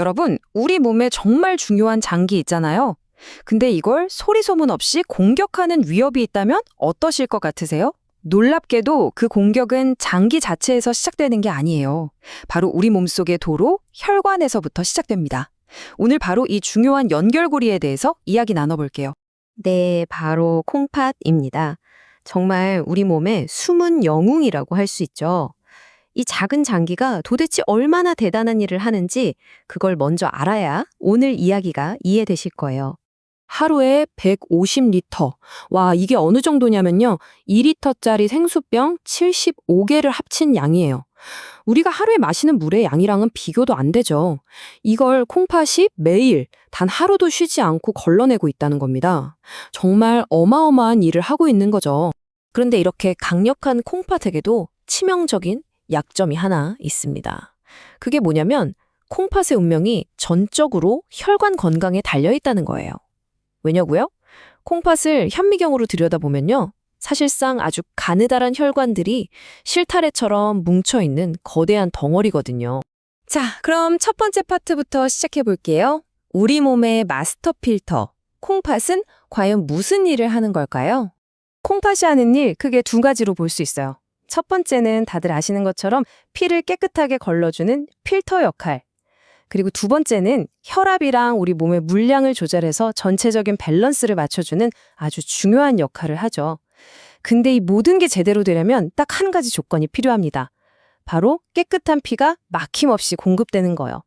여러분, 우리 몸에 정말 중요한 장기 있잖아요. 근데 이걸 소리 소문 없이 공격하는 위협이 있다면 어떠실 것 같으세요? 놀랍게도 그 공격은 장기 자체에서 시작되는 게 아니에요. 바로 우리 몸속의 도로, 혈관에서부터 시작됩니다. 오늘 바로 이 중요한 연결고리에 대해서 이야기 나눠볼게요. 네, 바로 콩팥입니다. 정말 우리 몸의 숨은 영웅이라고 할 수 있죠. 이 작은 장기가 도대체 얼마나 대단한 일을 하는지 그걸 먼저 알아야 오늘 이야기가 이해되실 거예요. 하루에 150리터. 와, 이게 어느 정도냐면요. 2리터짜리 생수병 75개를 합친 양이에요. 우리가 하루에 마시는 물의 양이랑은 비교도 안 되죠. 이걸 콩팥이 매일 단 하루도 쉬지 않고 걸러내고 있다는 겁니다. 정말 어마어마한 일을 하고 있는 거죠. 그런데 이렇게 강력한 콩팥에게도 치명적인 약점이 하나 있습니다. 그게 뭐냐면 콩팥의 운명이 전적으로 혈관 건강에 달려 있다는 거예요. 왜냐고요? 콩팥을 현미경으로 들여다보면요. 사실상 아주 가느다란 혈관들이 실타래처럼 뭉쳐있는 거대한 덩어리거든요. 자, 그럼 첫 번째 파트부터 시작해 볼게요. 우리 몸의 마스터 필터, 콩팥은 과연 무슨 일을 하는 걸까요? 콩팥이 하는 일 크게 두 가지로 볼 수 있어요. 첫 번째는 다들 아시는 것처럼 피를 깨끗하게 걸러주는 필터 역할. 그리고 두 번째는 혈압이랑 우리 몸의 물량을 조절해서 전체적인 밸런스를 맞춰주는 아주 중요한 역할을 하죠. 근데 이 모든 게 제대로 되려면 딱 한 가지 조건이 필요합니다. 바로 깨끗한 피가 막힘없이 공급되는 거예요.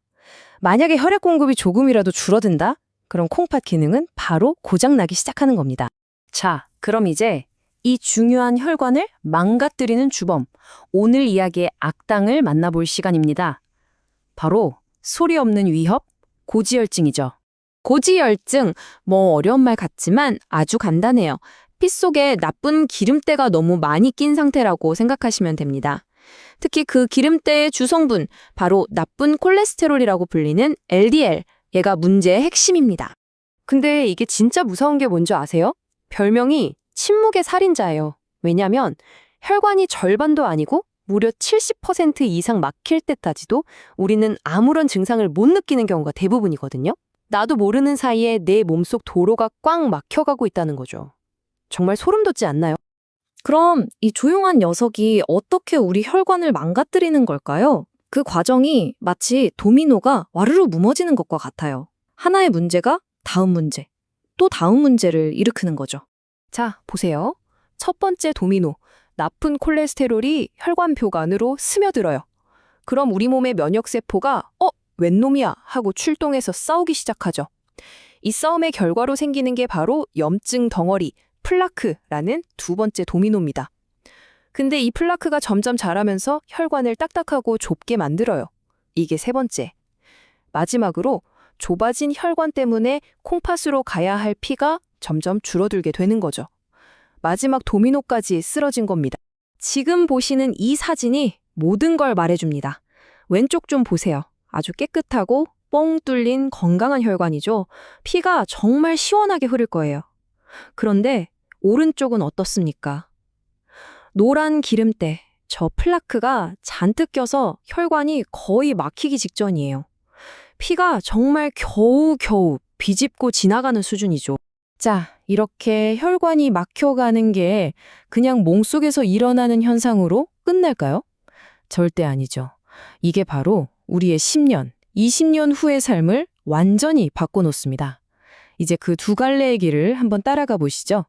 만약에 혈액 공급이 조금이라도 줄어든다? 그럼 콩팥 기능은 바로 고장나기 시작하는 겁니다. 자, 그럼 이제 이 중요한 혈관을 망가뜨리는 주범, 오늘 이야기의 악당을 만나볼 시간입니다. 바로 소리 없는 위협, 고지혈증이죠. 고지혈증, 어려운 말 같지만 아주 간단해요. 피 속에 나쁜 기름때가 너무 많이 낀 상태라고 생각하시면 됩니다. 특히 그 기름때의 주성분, 바로 나쁜 콜레스테롤이라고 불리는 LDL, 얘가 문제의 핵심입니다. 근데 이게 진짜 무서운 게 뭔지 아세요? 별명이 침묵의 살인자예요. 왜냐면 혈관이 절반도 아니고 무려 70% 이상 막힐 때까지도 우리는 아무런 증상을 못 느끼는 경우가 대부분이거든요. 나도 모르는 사이에 내 몸속 도로가 꽉 막혀가고 있다는 거죠. 정말 소름 돋지 않나요? 그럼 이 조용한 녀석이 어떻게 우리 혈관을 망가뜨리는 걸까요? 그 과정이 마치 도미노가 와르르 무너지는 것과 같아요. 하나의 문제가 다음 문제, 또 다음 문제를 일으키는 거죠. 자, 보세요. 첫 번째 도미노. 나쁜 콜레스테롤이 혈관벽 안으로 스며들어요. 그럼 우리 몸의 면역세포가 웬 놈이야 하고 출동해서 싸우기 시작하죠. 이 싸움의 결과로 생기는 게 바로 염증 덩어리, 플라크라는 두 번째 도미노입니다. 근데 이 플라크가 점점 자라면서 혈관을 딱딱하고 좁게 만들어요. 이게 세 번째. 마지막으로 좁아진 혈관 때문에 콩팥으로 가야 할 피가 점점 줄어들게 되는 거죠. 마지막 도미노까지 쓰러진 겁니다. 지금 보시는 이 사진이 모든 걸 말해줍니다. 왼쪽 좀 보세요. 아주 깨끗하고 뻥 뚫린 건강한 혈관이죠. 피가 정말 시원하게 흐를 거예요. 그런데 오른쪽은 어떻습니까? 노란 기름때, 저 플라크가 잔뜩 껴서 혈관이 거의 막히기 직전이에요. 피가 정말 겨우겨우 비집고 지나가는 수준이죠. 자, 이렇게 혈관이 막혀가는 게 그냥 몸속에서 일어나는 현상으로 끝날까요? 절대 아니죠. 이게 바로 우리의 10년, 20년 후의 삶을 완전히 바꿔놓습니다. 이제 그 두 갈래의 길을 한번 따라가 보시죠.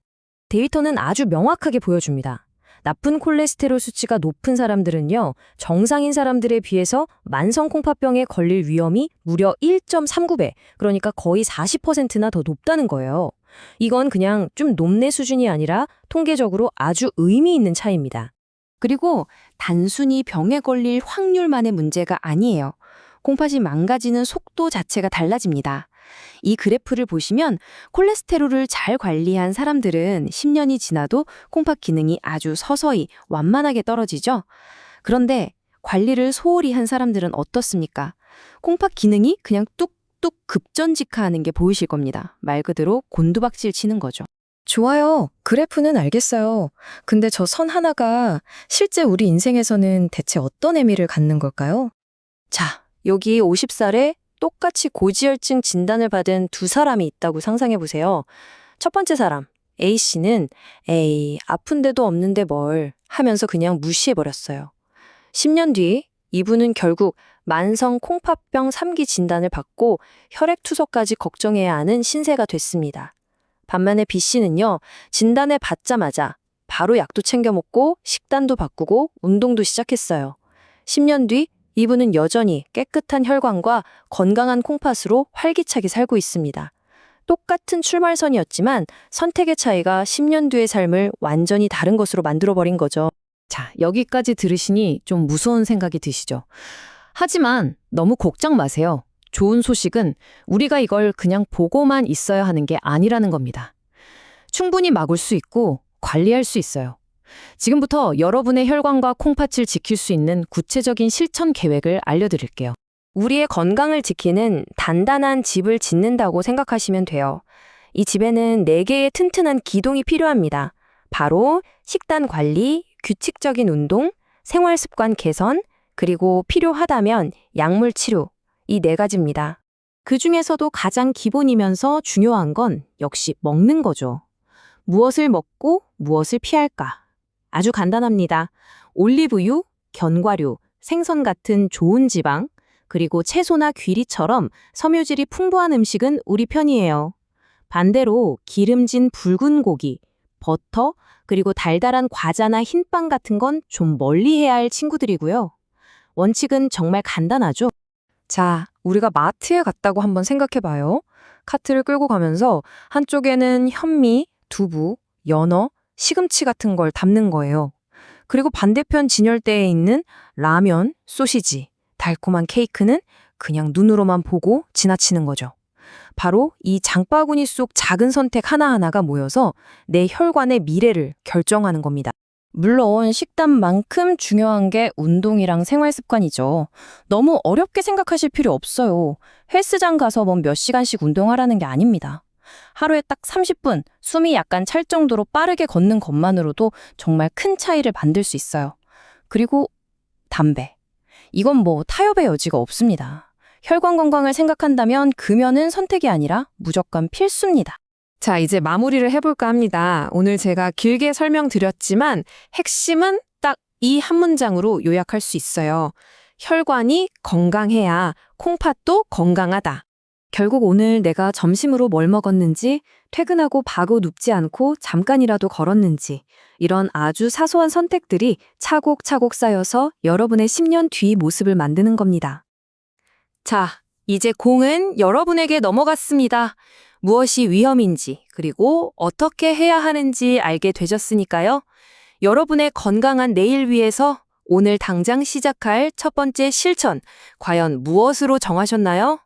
데이터는 아주 명확하게 보여줍니다. 나쁜 콜레스테롤 수치가 높은 사람들은요, 정상인 사람들에 비해서 만성 콩팥병에 걸릴 위험이 무려 1.39배, 그러니까 거의 40%나 더 높다는 거예요. 이건 그냥 좀 높네 수준이 아니라 통계적으로 아주 의미 있는 차이입니다. 그리고 단순히 병에 걸릴 확률만의 문제가 아니에요. 콩팥이 망가지는 속도 자체가 달라집니다. 이 그래프를 보시면 콜레스테롤을 잘 관리한 사람들은 10년이 지나도 콩팥 기능이 아주 서서히 완만하게 떨어지죠. 그런데 관리를 소홀히 한 사람들은 어떻습니까? 콩팥 기능이 그냥 뚝뚝 급전직하하는 게 보이실 겁니다. 말 그대로 곤두박질 치는 거죠. 좋아요. 그래프는 알겠어요. 근데 저 선 하나가 실제 우리 인생에서는 대체 어떤 의미를 갖는 걸까요? 자, 여기 50살에 똑같이 고지혈증 진단을 받은 두 사람이 있다고 상상해 보세요. 첫 번째 사람, A씨는 에이, 아픈 데도 없는데 뭘 하면서 그냥 무시해 버렸어요. 10년 뒤 이분은 결국 만성 콩팥병 3기 진단을 받고 혈액투석까지 걱정해야 하는 신세가 됐습니다. 반면에 B씨는요, 진단을 받자마자 바로 약도 챙겨 먹고 식단도 바꾸고 운동도 시작했어요. 10년 뒤 이분은 여전히 깨끗한 혈관과 건강한 콩팥으로 활기차게 살고 있습니다. 똑같은 출발선이었지만 선택의 차이가 10년 뒤의 삶을 완전히 다른 것으로 만들어버린 거죠. 자, 여기까지 들으시니 좀 무서운 생각이 드시죠? 하지만 너무 걱정 마세요. 좋은 소식은 우리가 이걸 그냥 보고만 있어야 하는 게 아니라는 겁니다. 충분히 막을 수 있고 관리할 수 있어요. 지금부터 여러분의 혈관과 콩팥을 지킬 수 있는 구체적인 실천 계획을 알려드릴게요. 우리의 건강을 지키는 단단한 집을 짓는다고 생각하시면 돼요. 이 집에는 4개의 튼튼한 기둥이 필요합니다. 바로 식단 관리, 규칙적인 운동, 생활 습관 개선, 그리고 필요하다면 약물 치료, 이 4가지입니다. 그 중에서도 가장 기본이면서 중요한 건 역시 먹는 거죠. 무엇을 먹고 무엇을 피할까? 아주 간단합니다. 올리브유, 견과류, 생선 같은 좋은 지방, 그리고 채소나 귀리처럼 섬유질이 풍부한 음식은 우리 편이에요. 반대로 기름진 붉은 고기, 버터, 그리고 달달한 과자나 흰빵 같은 건 좀 멀리 해야 할 친구들이고요. 원칙은 정말 간단하죠. 자, 우리가 마트에 갔다고 한번 생각해 봐요. 카트를 끌고 가면서 한쪽에는 현미, 두부, 연어, 시금치 같은 걸 담는 거예요. 그리고 반대편 진열대에 있는 라면, 소시지, 달콤한 케이크는 그냥 눈으로만 보고 지나치는 거죠. 바로 이 장바구니 속 작은 선택 하나하나가 모여서 내 혈관의 미래를 결정하는 겁니다. 물론 식단만큼 중요한 게 운동이랑 생활 습관이죠. 너무 어렵게 생각하실 필요 없어요. 헬스장 가서 뭐 몇 시간씩 운동하라는 게 아닙니다. 하루에 딱 30분, 숨이 약간 찰 정도로 빠르게 걷는 것만으로도 정말 큰 차이를 만들 수 있어요. 그리고 담배. 이건 뭐 타협의 여지가 없습니다. 혈관 건강을 생각한다면 금연은 선택이 아니라 무조건 필수입니다. 자, 이제 마무리를 해볼까 합니다. 오늘 제가 길게 설명드렸지만 핵심은 딱 이 한 문장으로 요약할 수 있어요. 혈관이 건강해야 콩팥도 건강하다. 결국 오늘 내가 점심으로 뭘 먹었는지, 퇴근하고 바로 눕지 않고 잠깐이라도 걸었는지, 이런 아주 사소한 선택들이 차곡차곡 쌓여서 여러분의 10년 뒤 모습을 만드는 겁니다. 자, 이제 공은 여러분에게 넘어갔습니다. 무엇이 위험인지, 그리고 어떻게 해야 하는지 알게 되셨으니까요. 여러분의 건강한 내일 위해서 오늘 당장 시작할 첫 번째 실천, 과연 무엇으로 정하셨나요?